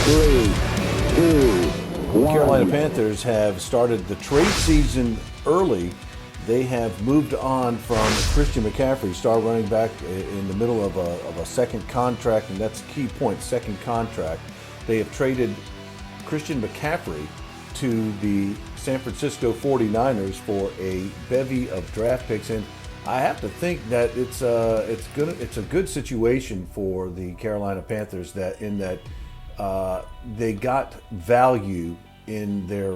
3, 2, The 1. Carolina Panthers have started the trade season early. They have moved on from Christian McCaffrey, star running back, in the middle of a second contract, and that's a key point, second contract. They have traded Christian McCaffrey to the San Francisco 49ers for a bevy of draft picks, and I have to think that it's a good situation for the Carolina Panthers they got value in their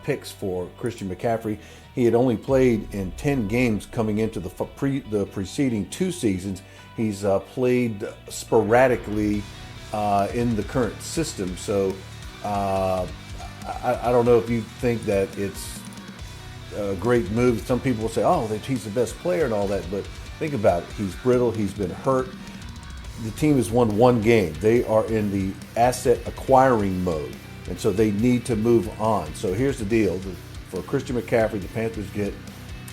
picks for Christian McCaffrey. He had only played in 10 games coming into the preceding two seasons. He's played sporadically in the current system. So I don't know if you think that it's a great move. Some people will say, oh, that he's the best player and all that. But think about it. He's brittle. He's been hurt. The team has won one game. They are in the asset acquiring mode, and so they need to move on. So here's the deal. For Christian McCaffrey, the Panthers get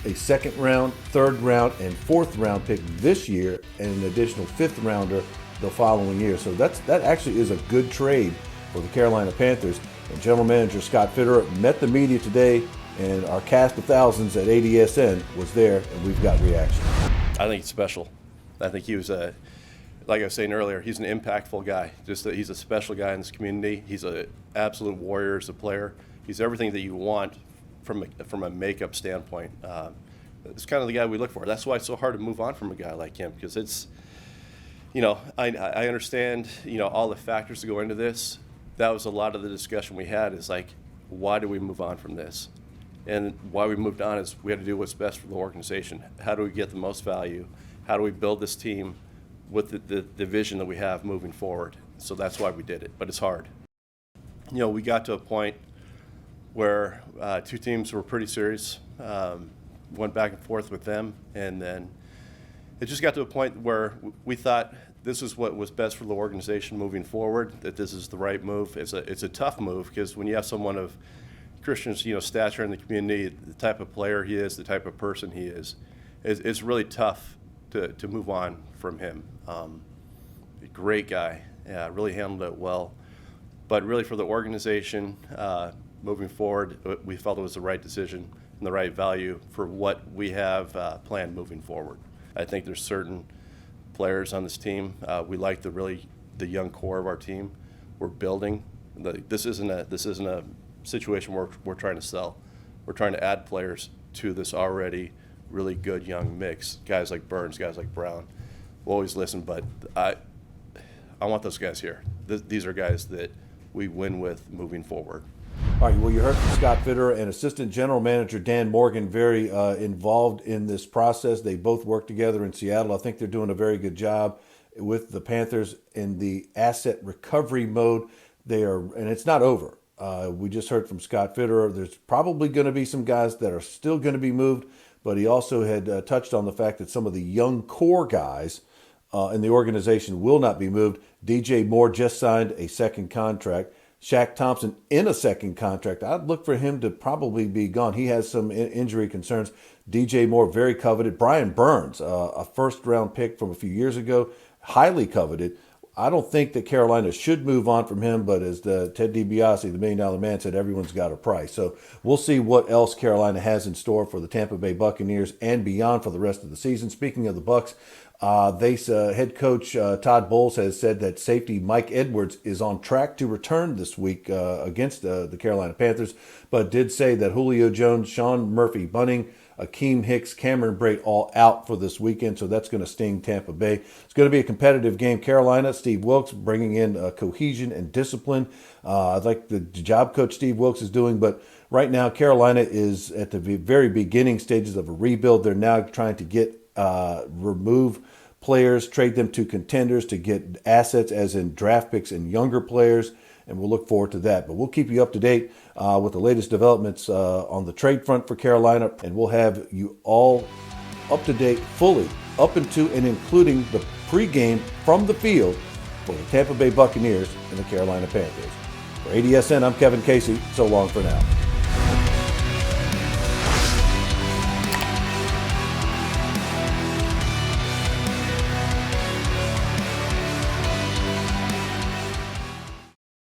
a second round, third round, and fourth round pick this year, and an additional fifth rounder the following year. So that actually is a good trade for the Carolina Panthers. And General Manager Scott Fitterer met the media today, and our cast of thousands at ADSN was there, and we've got reaction. I think he's special. I think he was like I was saying earlier, he's an impactful guy. He's a special guy in this community. He's an absolute warrior as a player. He's everything that you want from a makeup standpoint. It's kind of the guy we look for. That's why it's so hard to move on from a guy like him, because it's, I understand, all the factors that go into this. That was a lot of the discussion we had, is like, why do we move on from this? And why we moved on is we had to do what's best for the organization. How do we get the most value? How do we build this team with the vision that we have moving forward? So that's why we did it, but it's hard. We got to a point where two teams were pretty serious, went back and forth with them, and then it just got to a point where we thought this is what was best for the organization moving forward, that this is the right move. It's a tough move, because when you have someone of Christian's stature in the community, the type of player he is, the type of person he is, it's really tough to move on from him. A great guy, really handled it well. But really for the organization, moving forward, we felt it was the right decision and the right value for what we have planned moving forward. I think there's certain players on this team. We like the young core of our team. We're building. This isn't a situation where we're trying to sell. We're trying to add players to this already really good young mix. Guys like Burns, guys like Brown. We'll always listen, but I want those guys here. These are guys that we win with moving forward. All right, well, you heard from Scott Fitterer and Assistant General Manager Dan Morgan, very involved in this process. They both work together in Seattle. I think they're doing a very good job with the Panthers in the asset recovery mode. And it's not over. We just heard from Scott Fitterer. There's probably going to be some guys that are still going to be moved, but he also had touched on the fact that some of the young core guys in the organization will not be moved. DJ Moore just signed a second contract. Shaq Thompson in a second contract. I'd look for him to probably be gone. He has some injury concerns. DJ Moore, very coveted. Brian Burns, a first-round pick from a few years ago, highly coveted. I don't think that Carolina should move on from him, but as Ted DiBiase, the $1 Million Man, said, everyone's got a price. So we'll see what else Carolina has in store for the Tampa Bay Buccaneers and beyond for the rest of the season. Speaking of the Bucs, head coach Todd Bowles has said that safety Mike Edwards is on track to return this week against the Carolina Panthers, but did say that Julio Jones, Sean Murphy-Bunting, Akeem Hicks, Cameron Brate all out for this weekend, so that's going to sting Tampa Bay. It's going to be a competitive game. Carolina, Steve Wilks bringing in cohesion and discipline. I like the job coach Steve Wilks is doing, but right now Carolina is at the very beginning stages of a rebuild. They're now trying to remove players, trade them to contenders to get assets, as in draft picks and younger players, and we'll look forward to that. But we'll keep you up to date with the latest developments on the trade front for Carolina, and we'll have you all up to date fully up into and including the pregame from the field for the Tampa Bay Buccaneers and the Carolina Panthers. For ADSN, I'm Kevin Casey. So long for now.